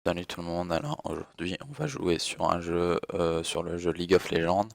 Salut tout le monde, alors aujourd'hui on va jouer sur un jeu, sur le jeu League of Legends.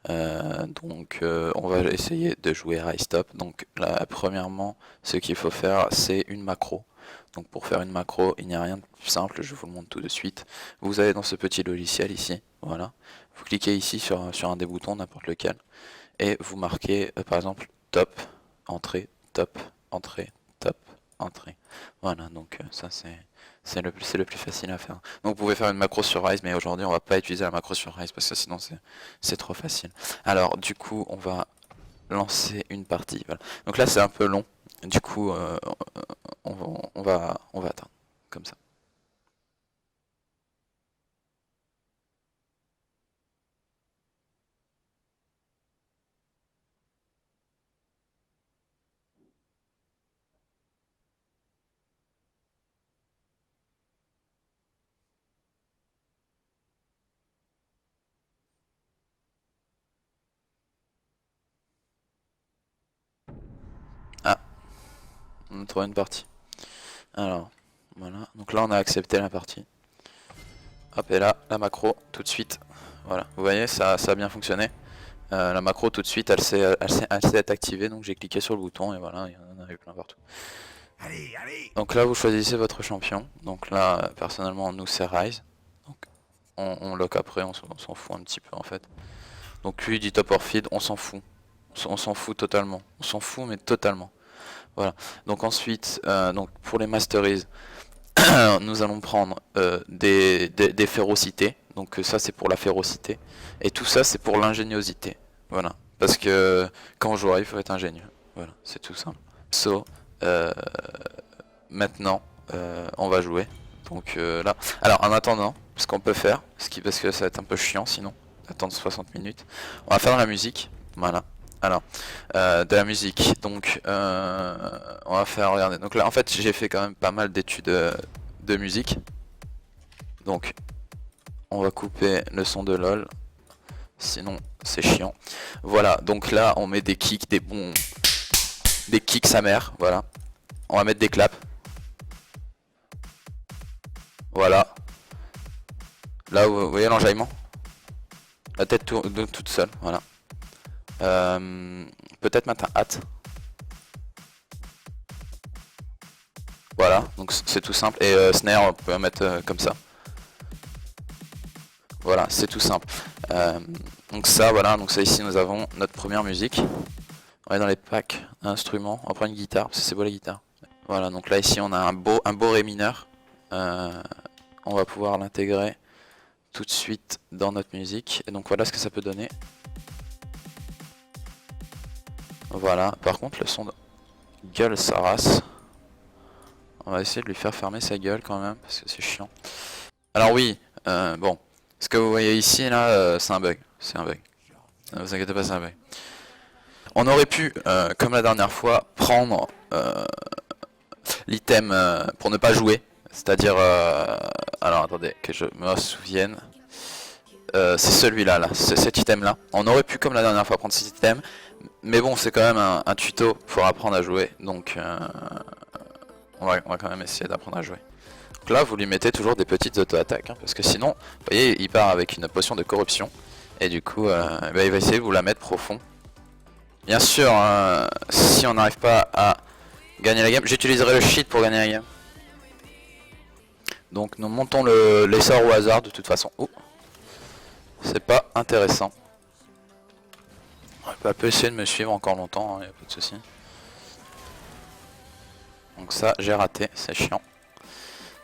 On va essayer de jouer Rise Stop. Donc là, premièrement, ce qu'il faut faire c'est une macro. Donc pour faire une macro, il n'y a rien de plus simple, je vous le montre tout de suite. Vous allez dans ce petit logiciel ici, voilà. Vous cliquez ici sur un des boutons, n'importe lequel, et vous marquez par exemple top, entrée, top, entrée, top, entrée. Voilà, donc ça c'est le plus facile à faire. Donc vous pouvez faire une macro sur Rise, mais aujourd'hui on va pas utiliser la macro sur Rise parce que sinon c'est trop facile. Alors du coup on va lancer une partie. Voilà. Donc là c'est un peu long. Du coup on va attendre comme ça. Ah, on a trouvé une partie. Alors voilà. Donc là on a accepté la partie. Hop, et là la macro tout de suite. Voilà. Vous voyez ça a bien fonctionné. La macro tout de suite elle s'est activée, donc j'ai cliqué sur le bouton et voilà, il y en a eu plein partout. Donc là vous choisissez votre champion. Donc là personnellement nous c'est Ryze. Donc on lock après, on s'en fout un petit peu en fait. Donc lui dit top or feed, on s'en fout. On s'en fout totalement. On s'en fout mais totalement. Voilà. Donc ensuite, donc pour les masteries, nous allons prendre des férocités. Donc ça c'est pour la férocité. Et tout ça c'est pour l'ingéniosité. Voilà. Parce que quand on jouera il faut être ingénieux. Voilà, c'est tout simple. So, euh, maintenant on va jouer. Donc là. Alors en attendant, ce qu'on peut faire, parce que ça va être un peu chiant sinon, attendre 60 minutes, on va faire de la musique. Voilà. Alors, de la musique. Donc on va faire, regardez. Donc là en fait j'ai fait quand même pas mal d'études de musique. Donc on va couper le son de LOL. Sinon c'est chiant. Voilà, donc là on met des kicks, des kicks sa mère, voilà. On va mettre des claps. Voilà. Là vous voyez l'enjaillement. La tête toute seule, voilà. Peut-être mettre un hâte. Voilà, donc c'est tout simple. Et snare on peut mettre comme ça. Voilà, c'est tout simple. Donc ça, voilà, donc ça ici nous avons notre première musique. On est dans les packs instruments, on va prendre une guitare, parce que c'est beau la guitare. Voilà, donc là ici on a un beau ré mineur. On va pouvoir l'intégrer tout de suite dans notre musique. Et donc voilà ce que ça peut donner. Voilà, par contre le son de gueule sa race. On va essayer de lui faire fermer sa gueule quand même, parce que c'est chiant. Alors oui, bon, ce que vous voyez ici là, c'est un bug. C'est un bug. Ne vous inquiétez pas, c'est un bug. On aurait pu, comme la dernière fois, prendre l'item pour ne pas jouer. C'est-à-dire, alors attendez, que je me souvienne. C'est celui-là, là, c'est cet item-là. On aurait pu, comme la dernière fois, prendre cet item. Mais bon, c'est quand même un tuto pour apprendre à jouer. Donc, on va quand même essayer d'apprendre à jouer. Donc là, vous lui mettez toujours des petites auto-attaques. Hein, parce que sinon, vous voyez, il part avec une potion de corruption. Et du coup, bah, il va essayer de vous la mettre profond. Bien sûr, si on n'arrive pas à gagner la game, j'utiliserai le cheat pour gagner la game. Donc nous montons les sorts au hasard de toute façon. Oh, c'est pas intéressant. On peut essayer de me suivre encore longtemps, y a pas de souci. Donc ça, j'ai raté, c'est chiant.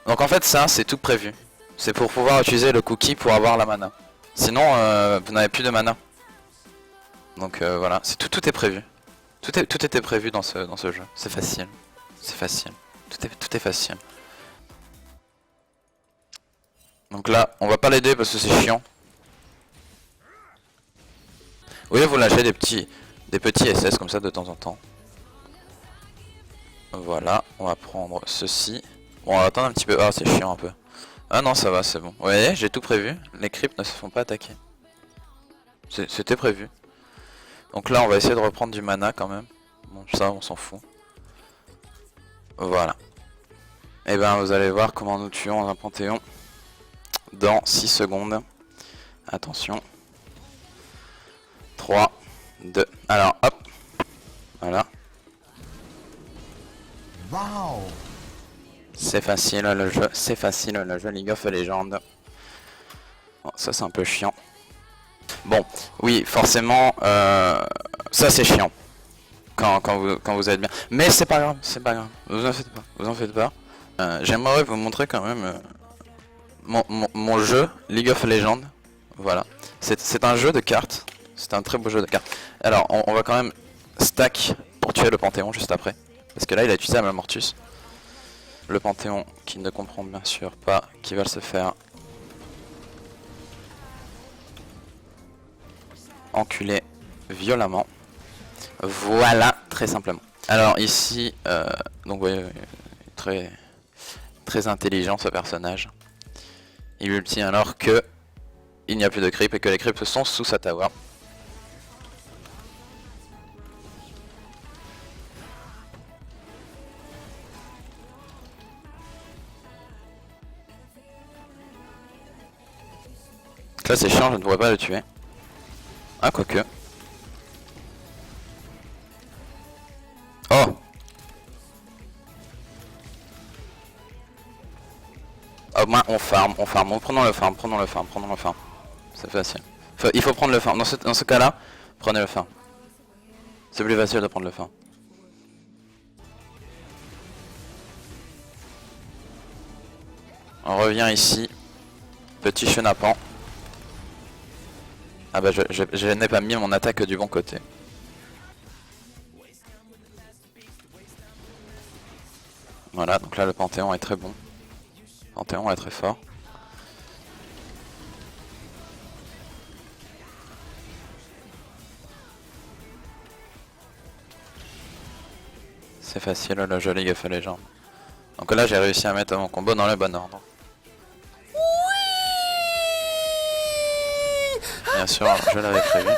Donc en fait ça, c'est tout prévu. C'est pour pouvoir utiliser le cookie pour avoir la mana. Sinon, vous n'avez plus de mana. Donc voilà, tout est prévu. Tout était prévu dans ce jeu. C'est facile. C'est facile. Tout est facile. Donc là, on va pas l'aider parce que c'est chiant. Oui, vous lâchez des petits SS comme ça de temps en temps. Voilà, on va prendre ceci. Bon, on va attendre un petit peu. Ah, c'est chiant un peu. Ah non, ça va, c'est bon. Vous voyez, j'ai tout prévu. Les creeps ne se font pas attaquer. C'était prévu. Donc là, on va essayer de reprendre du mana quand même. Bon, ça, on s'en fout. Voilà. Et ben, vous allez voir comment nous tuons dans un panthéon. dans 6 secondes. Attention. 3, 2, alors hop. Voilà. Wow. C'est facile le jeu, c'est facile le jeu League of Legends. Bon, ça c'est un peu chiant. Bon, oui, forcément, ça c'est chiant. Quand vous êtes bien. Mais c'est pas grave, c'est pas grave. Vous en faites pas, vous en faites pas. J'aimerais vous montrer quand même mon jeu League of Legends. Voilà. C'est un jeu de cartes. C'est un très beau jeu de cartes. Alors, on va quand même stack pour tuer le Panthéon juste après. Parce que là, il a utilisé la Malmortus. Le Panthéon qui ne comprend bien sûr pas qui va se faire enculer violemment. Voilà, très simplement. Alors ici, donc vous voyez, très intelligent ce personnage. Il ulti alors que il n'y a plus de creep et que les creeps sont sous sa tower. Là c'est chiant, je ne pourrais pas le tuer. Ah, quoique. Oh! Au moins on farm. Prenons le farm. C'est facile. Il faut prendre le farm. Dans ce cas-là, prenez le farm. C'est plus facile de prendre le farm. On revient ici. Petit chenapan. Ah bah je n'ai pas mis mon attaque du bon côté. Voilà, donc là le Panthéon est très bon. Le Panthéon est très fort. C'est facile le jeu League of Legends. Donc là j'ai réussi à mettre mon combo dans le bon ordre. Bien sûr, je l'avais prévu.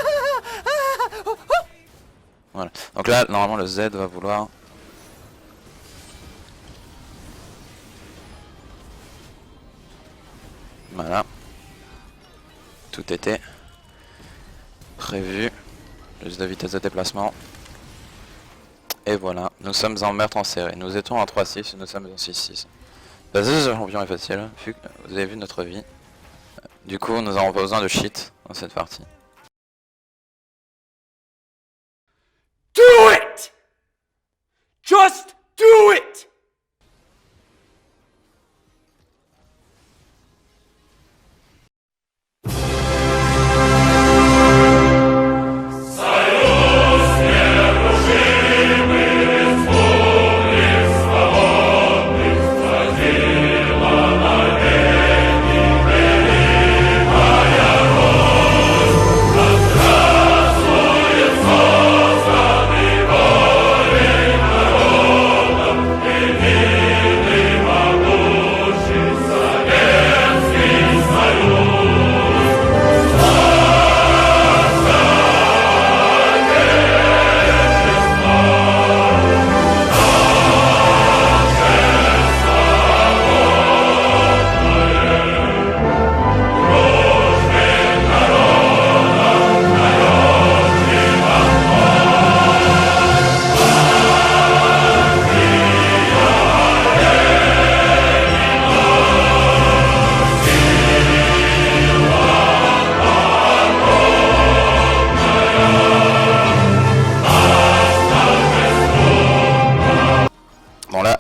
Voilà. Donc là, normalement, le Z va vouloir... Voilà. Tout était prévu. Juste de vitesse de déplacement. Et voilà, nous sommes en meurtre en série. Nous étions en 3-6, nous sommes en 6-6. Ce champion est facile, vu que vous avez vu notre vie. Du coup, nous n'avons pas besoin de cheat dans cette partie. Do it! Just do it!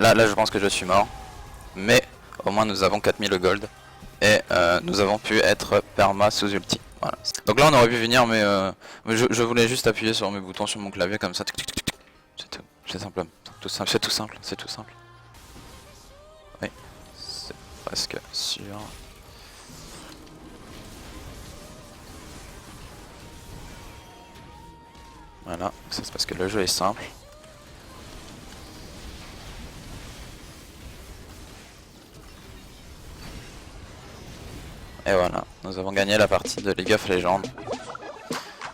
Là je pense que je suis mort. Mais au moins nous avons 4000 gold. Et nous avons pu être perma sous ulti. Voilà. Donc là on aurait pu venir mais je voulais juste appuyer sur mes boutons sur mon clavier comme ça. C'est tout. C'est simple. C'est tout simple. C'est tout simple. Oui. C'est presque sûr. Voilà. Ça c'est parce que le jeu est simple. Et voilà, nous avons gagné la partie de League of Legends.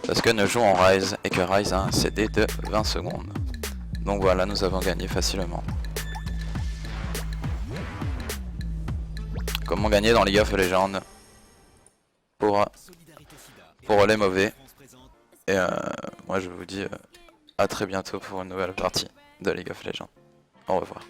Parce que nous jouons en Ryze et que Ryze a un CD de 20 secondes. Donc voilà, nous avons gagné facilement. comment gagner dans League of Legends pour les mauvais. Et moi je vous dis à très bientôt pour une nouvelle partie de League of Legends. Au revoir.